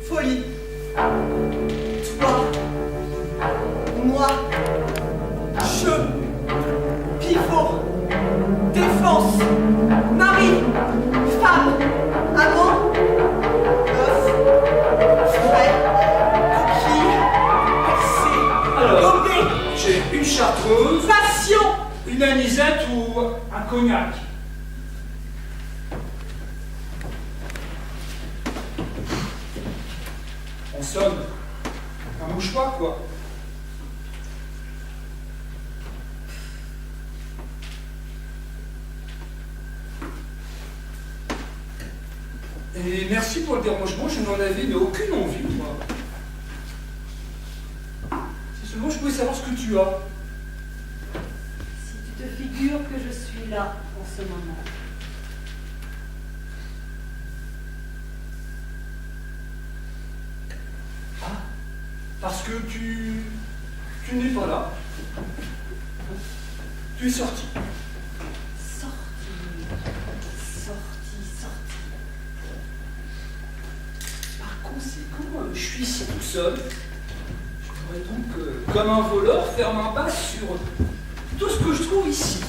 folie. Toi, moi, je, pivot, défense, mari, femme, amant, œuf, frais, coquille, percée, Alors, gobée, j'ai une chartreuse, passion. une anisette ou un cognac. On sonne. Un bouge pas, quoi. Et merci pour le dérangement, je n'en avais mais aucune envie, moi. Si seulement je pouvais savoir ce que tu as. Si tu te figures que je suis là en ce moment. Ah, parce que tu n'es pas là. Tu es sorti. Sorti. Par conséquent, je suis ici tout seul. Je pourrais donc, comme un voleur, faire main basse sur tout ce que je trouve ici.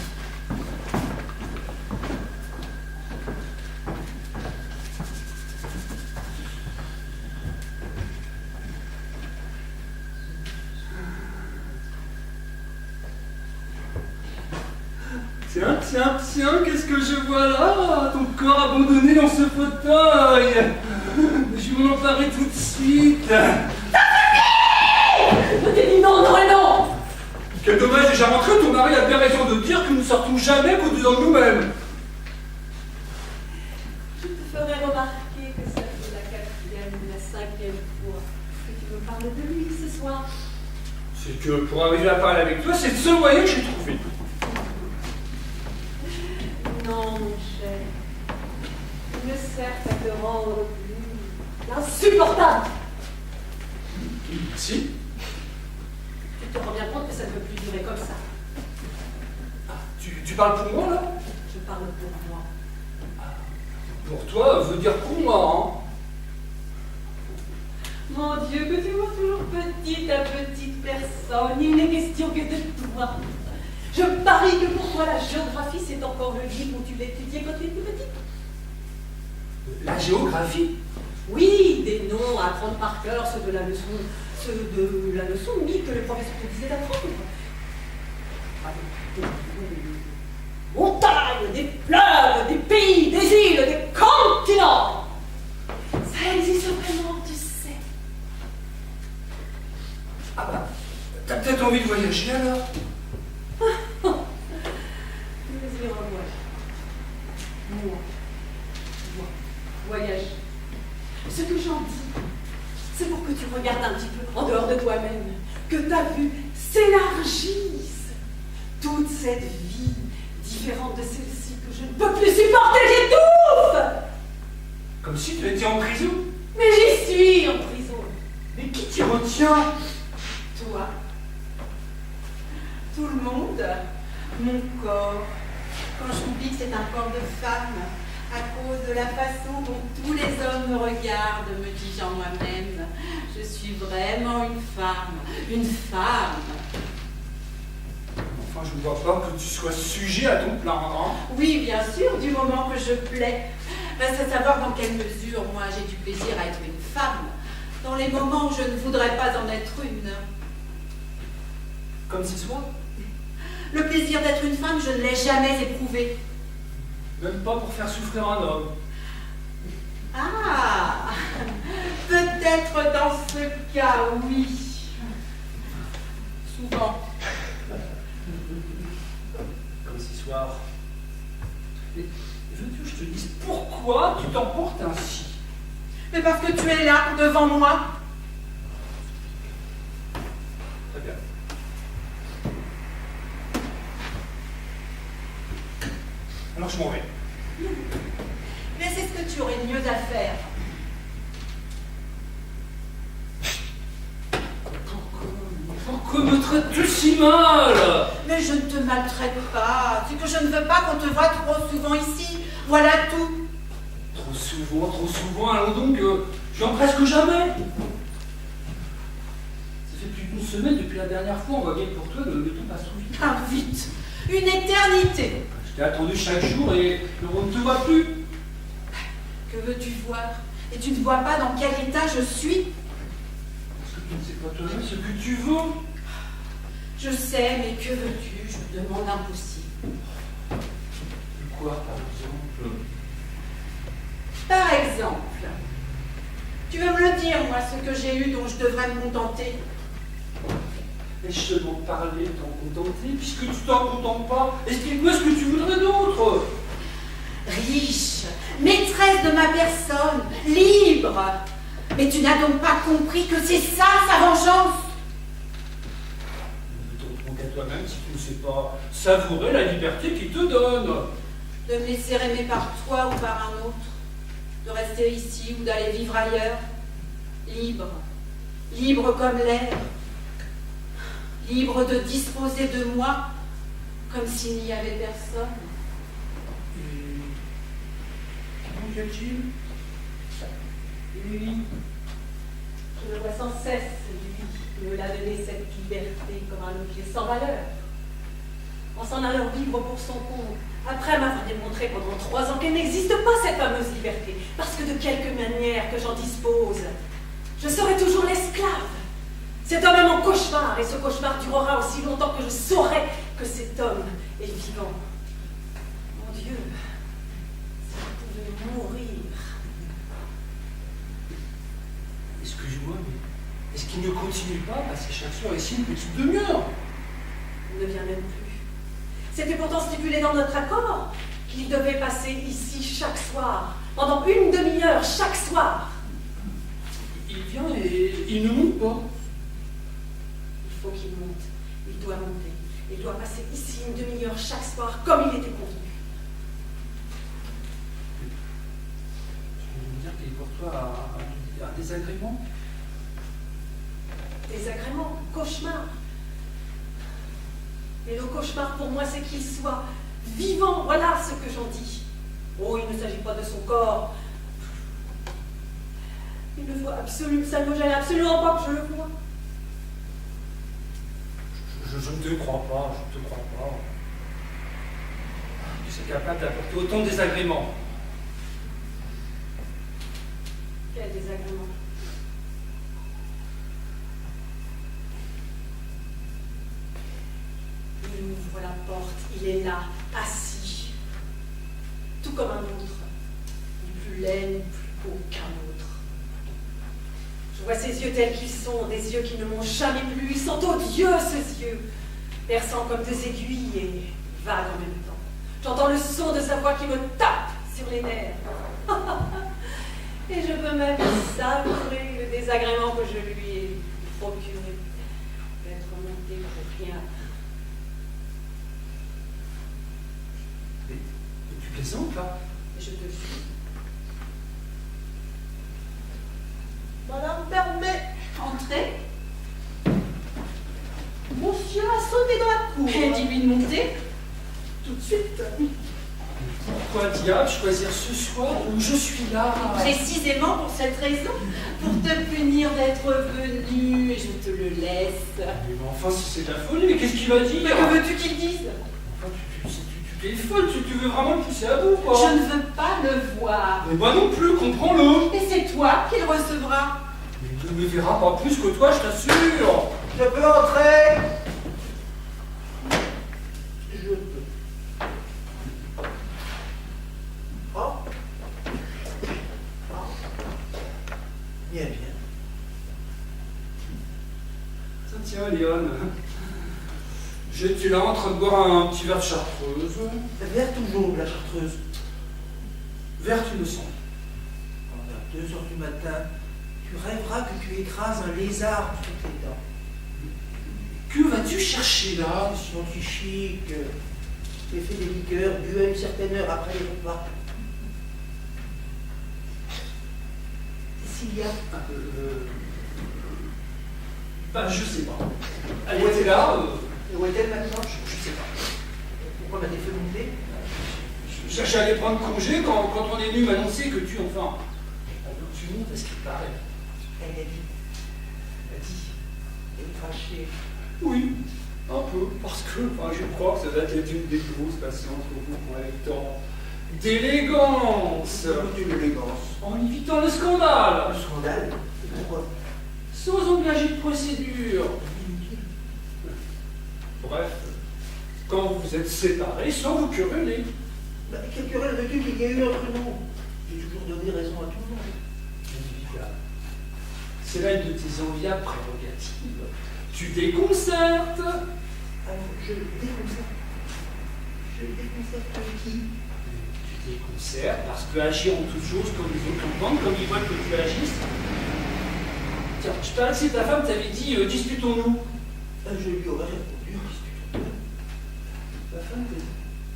Tiens, qu'est-ce que je vois là? Ton corps abandonné dans ce fauteuil. Je vais m'en emparer tout de suite. Je t'ai dit non. Quel dommage, déjà rentré, ton mari a bien raison de dire que nous ne sortons jamais qu'au-dedans de nous-mêmes. Je te ferai remarquer que ça fait la 4e ou la 5e fois que tu me parles de lui ce soir. C'est que pour arriver à parler avec toi, c'est le seul moyen que j'ai trouvé. Non, mon cher. Il ne sert qu'à te rendre plus insupportable. Si? Tu te rends bien compte que ça ne peut plus durer comme ça. Ah, tu parles pour moi, là? Je parle pour moi. Pour toi, veut dire pour moi, Mon Dieu, que tu vois toujours petite à petite personne. Il n'est question que de toi. Je parie que pour toi, la géographie, c'est encore le livre où tu l'étudiais quand tu étais petite. hein? La géographie? Oui, des noms à apprendre par cœur, ceux de la leçon, oui, que le professeur te disait d'apprendre. Des montagnes, des fleuves, des pays, des îles, des continents. Ça existe vraiment, tu sais. Ah bah, t'as peut-être envie de voyager alors? Je vais moi. Voyage. Ce que j'en dis, c'est pour que tu regardes un petit peu en dehors de toi-même, que ta vue s'élargisse. Toute cette vie différente de celle-ci que je ne peux plus supporter, j'étouffe. Comme si tu étais en prison? Mais j'y suis en prison. Mais qui t'y retient? Toi, tout le monde, mon corps. Quand j'oublie que c'est un corps de femme, à cause de la façon dont tous les hommes me regardent, me dis-je en moi-même, je suis vraiment une femme. Une femme. Enfin, je ne vois pas que tu sois sujet à ton plaindre. Oui, bien sûr, du moment que je plais. Reste à savoir dans quelle mesure, moi, j'ai du plaisir à être une femme. Dans les moments où je ne voudrais pas en être une. Comme ce soir? Le plaisir d'être une femme, je ne l'ai jamais éprouvé. Même pas pour faire souffrir un homme. Ah, peut-être dans ce cas, oui. Souvent. Comme ce soir. Et veux-tu que je te dise pourquoi tu t'emportes ainsi? Mais parce que tu es là, devant moi. Très bien. Alors je m'en vais. Mais c'est ce que tu aurais mieux à faire. Pourquoi me traites-tu si mal? Mais je ne te maltraite pas. C'est que je ne veux pas qu'on te voie trop souvent ici. Voilà tout. Trop souvent, allons donc. Je viens presque jamais. Ça fait plus d'une semaine depuis la dernière fois, on voyait pour toi, le temps passe trop vite. Ah, vite! Une éternité! Je t'ai attendu chaque jour et on ne te voit plus. Que veux-tu voir? Et tu ne vois pas dans quel état je suis? Est-ce que tu ne sais pas toi-même ce que tu veux? Je sais, mais que veux-tu? Je me demande impossible. Quoi, par exemple? Par exemple, tu veux me le dire, moi, ce que j'ai eu dont je devrais me contenter? Ai-je seulement parlé de t'en contenter, puisque tu t'en contentes pas? Explique-moi ce que tu voudrais d'autre. Riche, maîtresse de ma personne, libre. Mais tu n'as donc pas compris que c'est ça, sa vengeance? Ne t'en prends qu'à toi-même si tu ne sais pas savourer la liberté qu'il te donne. De me laisser aimer par toi ou par un autre, de rester ici ou d'aller vivre ailleurs, libre, libre comme l'air, libre de disposer de moi comme s'il n'y avait personne. Et comment y a-t-il? Oui. Je le vois sans cesse, lui, qui me l'a donné cette liberté comme un objet sans valeur. En s'en allant vivre pour son compte, après m'avoir démontré pendant 3 ans qu'elle n'existe pas, cette fameuse liberté, parce que de quelque manière que j'en dispose, je serai toujours l'esclave. Cet homme est mon cauchemar, et ce cauchemar durera aussi longtemps que je saurai que cet homme est vivant. Mon Dieu, si je pouvais mourir. Excuse-moi, mais est-ce qu'il ne continue pas à passer chaque soir ici une petite demi-heure? Il ne vient même plus. C'était pourtant stipulé dans notre accord qu'il devait passer ici chaque soir, pendant une demi-heure chaque soir. Il vient et il ne monte pas. Il faut qu'il monte, il doit monter, il doit passer ici une demi-heure chaque soir, comme il était convenu. Tu veux me dire qu'il est pour toi un désagrément? Désagrément, cauchemar. Et le cauchemar pour moi, c'est qu'il soit vivant, voilà ce que j'en dis. Oh, il ne s'agit pas de son corps. Il ne voit absolument, ça ne me gêne absolument pas que je le vois. Je ne te crois pas, je ne te crois pas. Tu es capable d'apporter autant de désagréments. Quel désagrément. Il ouvre la porte, il est là, assis, tout comme un autre, ni plus laid, ni plus beau qu'un autre. Je vois ses yeux tels qu'ils sont, des yeux qui ne m'ont jamais plu, ils sont odieux, ces yeux, perçants comme des aiguilles et vagues en même temps. J'entends le son de sa voix qui me tape sur les nerfs. Et je peux même savourer le désagrément que je lui ai procuré d'être monté pour rien. Mais tu plaisantes, là? Et je te suis. Madame permet, entrez. Monsieur a sauté dans la cour. Et dis-lui de monter. Tout de suite. Pourquoi diable choisir ce soir où je suis là? Précisément pour cette raison, pour te punir d'être venu, je te le laisse. Mais enfin, si c'est de la folie, mais qu'est-ce qu'il va dire? Mais que veux-tu qu'il dise? Enfin, tu es folle, tu veux vraiment le pousser à bout, quoi. Je ne veux pas le voir. Mais moi non plus, comprends-le. Et c'est toi qui le recevras. Mais il ne me verra pas plus que toi, je t'assure. Je peux entrer? Je peux. Oh. Oh. Bien, bien. Tiens, Léon. J'étais là en train de boire un petit verre de chartreuse. Vert ou jaune, la chartreuse? Verte, il me semble. Vers 2 heures du matin, tu rêveras que tu écrases un lézard sur tes dents. Que vas-tu chercher là? Scientifique. J'ai fait des liqueurs bues à une certaine heure après les repas. Cécilia. Bah, je sais pas. Elle était là. Où est-elle maintenant? Je sais pas. Pourquoi m'a-t-elle fait monter? J'allais prendre congé quand on est venu m'annoncer que tu tout le monde à ce qu'il paraît. Elle a dit. Elle est crachée. Oui, un peu, parce que je crois que ça doit être une des plus grosses patientes que vous prenez tant d'élégance. De l'élégance. En évitant le scandale. Le scandale? Pourquoi? Sans engager de procédure. Inutile. Bref, quand vous vous êtes séparés, sans vous quereller. Quelle querelle veux-tu qu'il y ait eu entre nous? J'ai toujours donné raison à tout le monde. Évidemment. C'est là une de tes enviables prérogatives. Tu déconcertes. Alors, je déconcerte. Je déconcerte qui? Tu déconcertes parce que agir en toute chose comme les autres entendent, comme ils voient que tu agisses. Tiens, je parlais que ta femme t'avait dit disputons-nous. Je lui aurais répondu disputons-nous. Ta femme t'a dit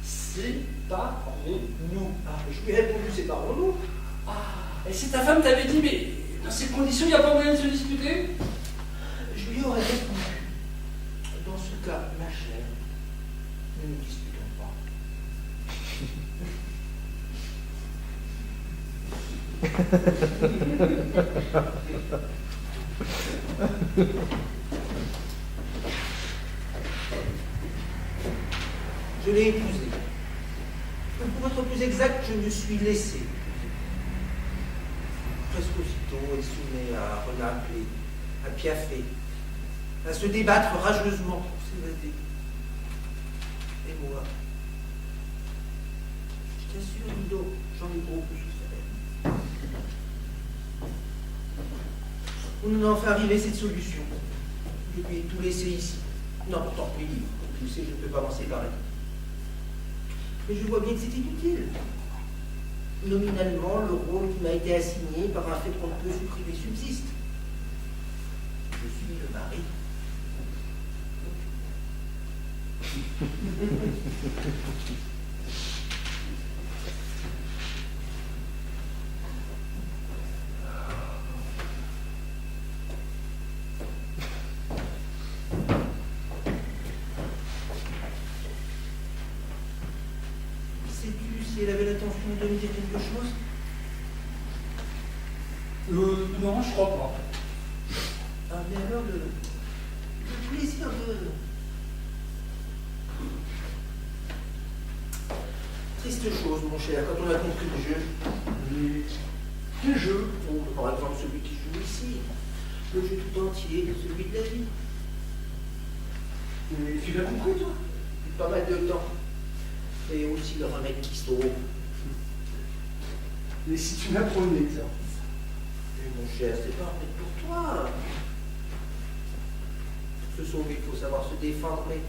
séparons-nous. Ah, je lui ai répondu séparons-nous. Ah, et si ta femme t'avait dit mais dans ces conditions il n'y a pas moyen de se disputer? Je lui aurais répondu. Dans ce cas, ma chère, ne nous disputons pas. Je l'ai épousée. Pour être plus exact, je me suis laissé. Presque aussitôt, elle se met à renapler, à piaffer, à se débattre rageusement pour s'évader. Et moi, je t'assure, Ludo, j'en ai beaucoup souffert. On nous a enfin arrivé cette solution. Je lui ai tout laissé ici. Non, pourtant, mes livres, tu sais, je ne peux pas m'en séparer. Mais je vois bien que c'est inutile. Nominalement, le rôle qui m'a été assigné par un fait qu'on ne peut supprimer subsiste. Je suis le mari. Sais-tu si elle avait l'intention de me dire quelque chose? Non, je crois pas. Ah, mais alors le plaisir de... Triste chose, mon cher, quand on a compris le jeu. Quel jeu? Par exemple, celui qui joue ici. Le jeu tout entier, celui de la vie. Et tu l'as compris, toi? Depuis pas mal de temps. Et aussi le remède qui sauve. Mais si tu m'apprenais, ça. Mais mon cher, c'est pas un remède pour toi. Pour se sauver, il faut savoir se défendre, mais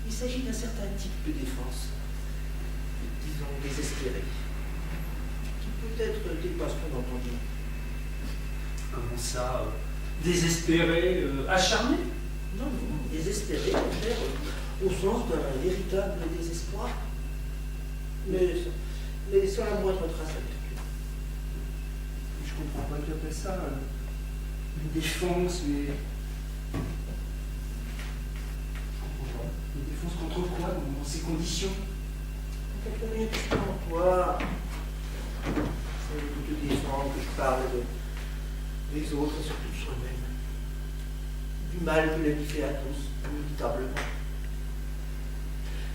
il s'agit d'un certain type de défense. Disons désespéré. Qui peut-être dépasse ton entendement. Comment ça? Désespéré, acharné? Non, désespéré, mon cher, au sens d'un véritable désespoir. Mais sans la moindre trace à vertu. Je comprends pas que tu appelles ça une défense, mais... Je comprends pas. Une défense contre quoi dans ces conditions? Contre rien que en toi. C'est de te défendre que je parle des autres et surtout de soi-même. Du mal que la vie fait à tous, inévitablement.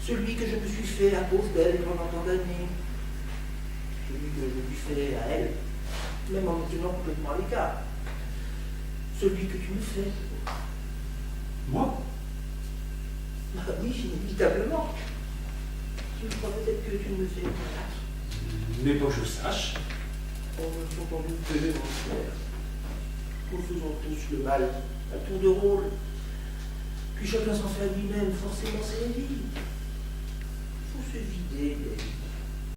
Celui que je me suis fait à cause d'elle pendant tant d'années. Celui que je lui fais à elle, même en me tenant complètement à l'écart. Celui que tu me fais. Moi? Bah oui, inévitablement. Tu crois peut-être que tu me fais mal. Mais pas que je sache. On a entendu pleurer mon frère. Nous faisons tous le mal, à tour de rôle. Puis chacun s'en fait à lui-même, forcément c'est la vie. Il faut se vider,